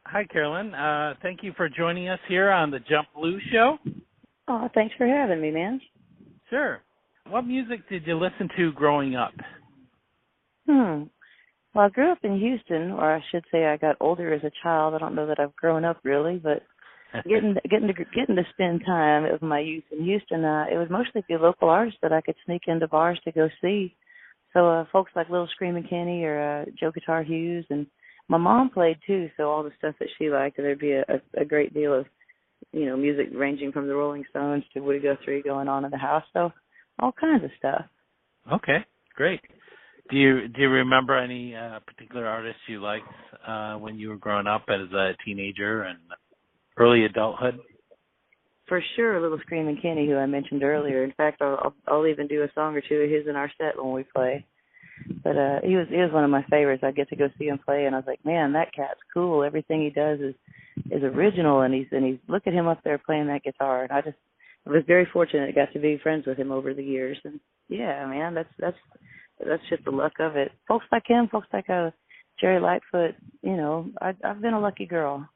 Hi, Carolyn. Thank you for joining us here on the JumpBlues show. Oh, thanks for having me, man. Sure. What music did you listen to growing up? Well, I grew up in Houston, or I should say I got older as a child. I don't know that I've grown up really, but getting to spend time of my youth in Houston, it was mostly the local artists that I could sneak into bars to go see. So folks like Little Screaming Kenny or Joe Guitar Hughes, and my mom played too, so all the stuff that she liked, there'd be a great deal of, music ranging from the Rolling Stones to Woody Guthrie going on in the house, so all kinds of stuff. Okay, great. Do you remember any particular artists you liked when you were growing up as a teenager and early adulthood? For sure, Little Screaming Kenny, who I mentioned earlier. In fact, I'll even do a song or two of his in our set when we play. But he was one of my favorites. I get to go see him play, and I was like, man, that cat's cool. Everything he does is original, and he's look at him up there playing that guitar. And I was very fortunate I got to be friends with him over the years. And yeah, man, that's just the luck of it. Folks like him, folks like Jerry Lightfoot. I've been a lucky girl.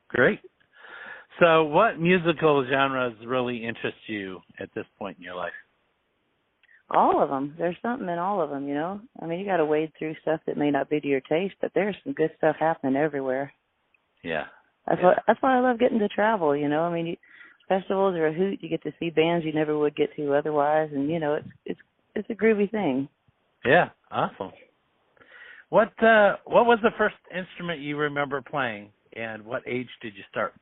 Great. So, what musical genres really interest you at this point in your life? All of them. There's something in all of them, I mean, you got to wade through stuff that may not be to your taste, but there's some good stuff happening everywhere. Yeah. That's why I love getting to travel, I mean, festivals are a hoot. You get to see bands you never would get to otherwise, and, it's a groovy thing. Yeah, awesome. What was the first instrument you remember playing, and what age did you start?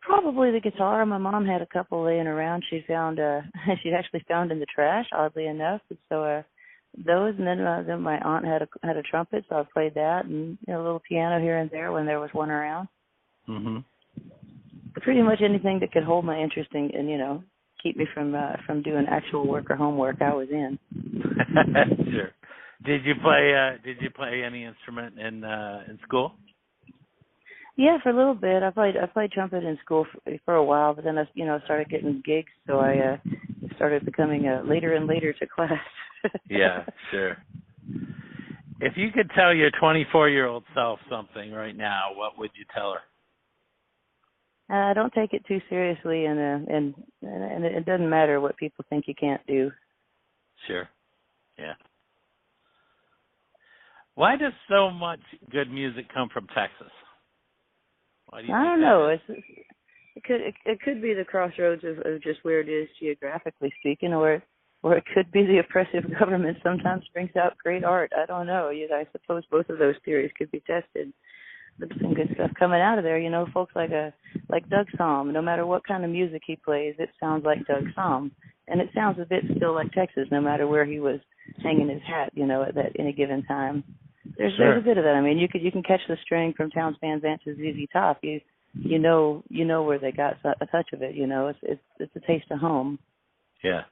Probably the guitar. My mom had a couple laying around. She'd actually found in the trash, oddly enough. And so those, and then my aunt had a trumpet, so I played that, and a little piano here and there when there was one around. Mm-hmm. Pretty much anything that could hold my interest and keep me from doing actual work or homework, I was in. Sure. Did you play any instrument in school? Yeah, for a little bit. I played trumpet in school for a while, but then I started getting gigs, so I started becoming later and later to class. Yeah, sure. If you could tell your 24-year-old self something right now, what would you tell her? Don't take it too seriously, and it doesn't matter what people think you can't do. Sure. Yeah. Why does so much good music come from Texas? Why do you think I don't know. It could be the crossroads of just where it is geographically speaking, or it could be the oppressive government sometimes brings out great art. I don't know. I suppose both of those theories could be tested. There's some good stuff coming out of there. Folks like Doug Sahm. No matter what kind of music he plays, it sounds like Doug Sahm, and it sounds a bit still like Texas, no matter where he was hanging his hat. At that any given time. There's a bit of that. I mean, you can catch the string from Townes Van Zant's ZZ Top. You know where they got a touch of it. It's a taste of home. Yeah.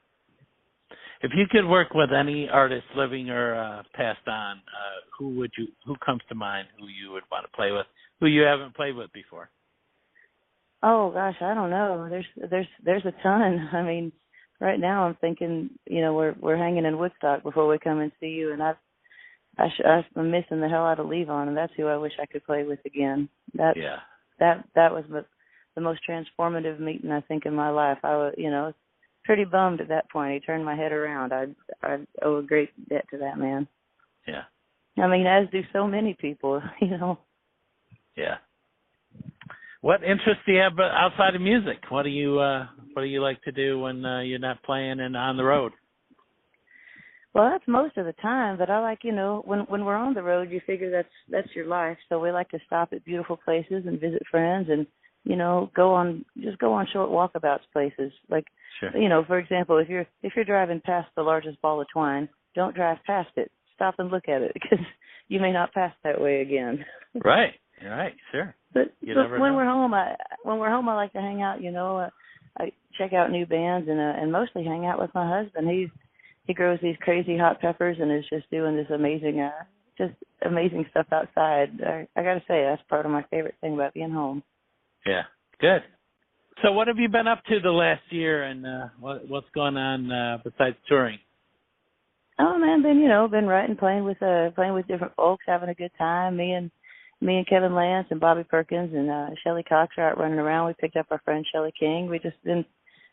If you could work with any artist, living or passed on, who comes to mind? Who you would want to play with? Who you haven't played with before? Oh gosh, I don't know. There's a ton. I mean, right now I'm thinking, we're hanging in Woodstock before we come and see you, and I'm missing the hell out of Levon, and that's who I wish I could play with again. That was the most transformative meeting I think in my life. I was, pretty bummed at that point. He turned my head around. I owe a great debt to that man. Yeah. I mean, as do so many people, Yeah. What interests do you have outside of music? What do you like to do when you're not playing and on the road? Well, that's most of the time, but I like, when we're on the road, you figure that's your life. So we like to stop at beautiful places and visit friends and, go on short walkabouts places. Like, sure. For example, if you're driving past the largest ball of twine, don't drive past it. Stop and look at it because you may not pass that way again. Right, sure. But when we're home, I like to hang out. I check out new bands and mostly hang out with my husband. He grows these crazy hot peppers and is just doing this amazing stuff outside. I got to say, that's part of my favorite thing about being home. Yeah, good. So what have you been up to the last year, and what's going on besides touring? Oh man, been writing, playing with different folks, having a good time. Me and me and Kevin Lance and Bobby Perkins and Shelly Cox are out running around. We picked up our friend Shelly King. We just been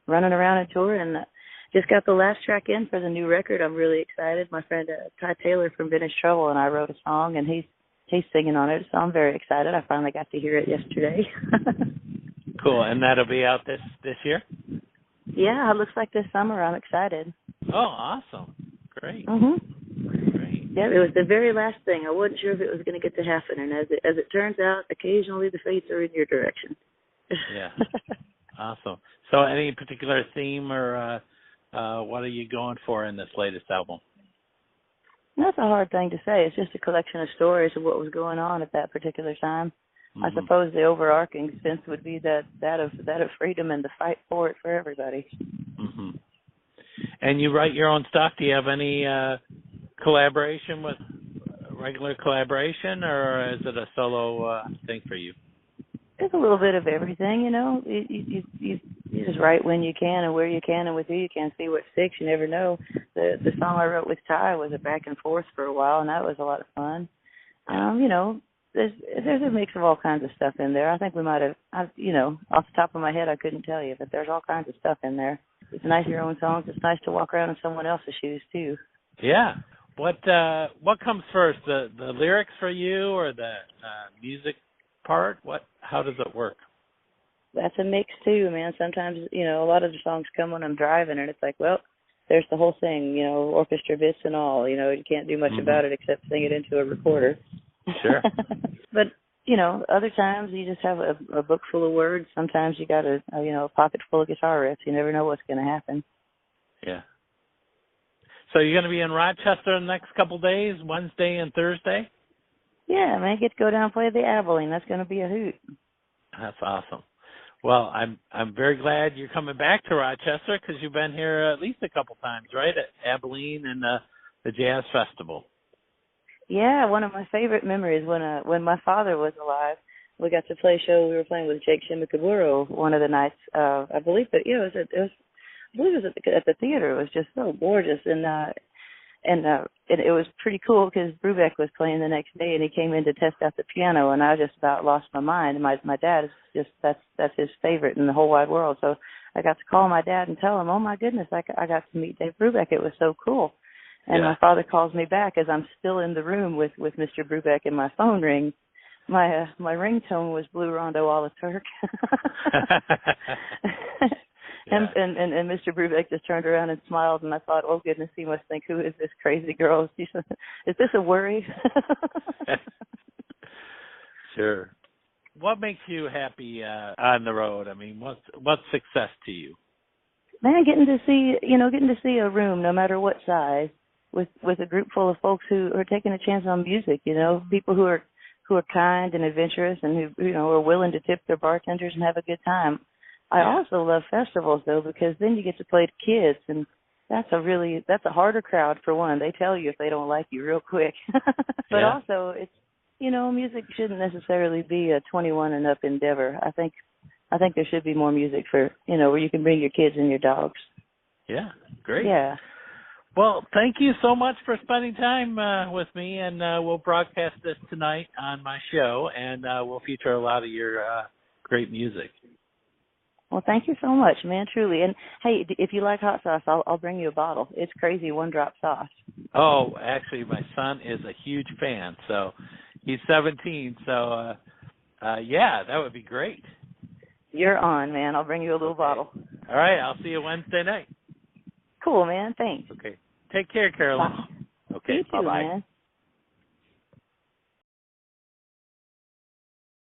running around and touring, and just got the last track in for the new record. I'm really excited. My friend Ty Taylor from Vintage Trouble and I wrote a song, and he's singing on it, so I'm very excited. I finally got to hear it yesterday. Cool, and that'll be out this year? Yeah, it looks like this summer. I'm excited. Oh, awesome. Great. Mhm. Great. Yeah, it was the very last thing. I wasn't sure if it was going to get to happen, and as it turns out, occasionally the fates are in your direction. Yeah. Awesome. So any particular theme or what are you going for in this latest album? That's a hard thing to say. It's just a collection of stories of what was going on at that particular time. Mm-hmm. I suppose the overarching sense would be that of freedom and the fight for it for everybody. Mm-hmm. And you write your own stuff. Do you have any collaboration with regular collaboration, or is it a solo thing for you? It's a little bit of everything, you know. You just write when you can and where you can and with who you can. See what sticks. You never know. The song I wrote with Ty was a back and forth for a while, and that was a lot of fun. You know, there's a mix of all kinds of stuff in there. I think we might have, you know, off the top of my head, I couldn't tell you, but there's all kinds of stuff in there. It's nice to hear your own songs. It's nice to walk around in someone else's shoes too. Yeah. What comes first, the lyrics for you or the music part? How does it work? That's a mix too, man. Sometimes, you know, a lot of the songs come when I'm driving, and it's like, well, there's the whole thing, you know, orchestra bits and all. You know, you can't do much about it except sing it into a recorder. Sure. But, you know, other times you just have a book full of words. Sometimes you got a pocket full of guitar riffs. You never know what's going to happen. Yeah. So you're going to be in Rochester the next couple of days, Wednesday and Thursday? Yeah, man, get to go down and play the Abilene. That's going to be a hoot. That's awesome. Well, I'm very glad you're coming back to Rochester because you've been here at least a couple times, right? At Abilene and the Jazz Festival. Yeah, one of my favorite memories when my father was alive, we got to play a show. We were playing with Jake Shimikaduro one of the nights. I believe that it was at the theater. It was just so gorgeous, and it was pretty cool because Brubeck was playing the next day, and he came in to test out the piano, and I just about lost my mind. My dad is just that's his favorite in the whole wide world. So I got to call my dad and tell him, oh my goodness, I got to meet Dave Brubeck. It was so cool. And my father calls me back as I'm still in the room with Mr. Brubeck, and my phone rings. My ringtone was Blue Rondo a la Turk. And Mr. Brubeck just turned around and smiled, and I thought, oh goodness, he must think, who is this crazy girl? Is this a worry? Sure. What makes you happy on the road? I mean, what's success to you? Man, getting to see a room, no matter what size, with a group full of folks who are taking a chance on music. You know, people who are kind and adventurous, and who are willing to tip their bartenders and have a good time. I also love festivals though, because then you get to play to kids, and that's a harder crowd for one. They tell you if they don't like you real quick. But also it's, you know, music shouldn't necessarily be a 21 and up endeavor. I think there should be more music for, you know, where you can bring your kids and your dogs. Yeah, great. Yeah. Well, thank you so much for spending time with me, and we'll broadcast this tonight on my show, and we'll feature a lot of your great music. Well, thank you so much, man, truly. And, hey, if you like hot sauce, I'll bring you a bottle. It's crazy one-drop sauce. Oh, actually, my son is a huge fan, so he's 17, so, yeah, that would be great. You're on, man. I'll bring you a little bottle. All right, I'll see you Wednesday night. Cool, man. Thanks. Okay. Take care, Carolyn. Bye. Okay, you too, bye-bye. Man.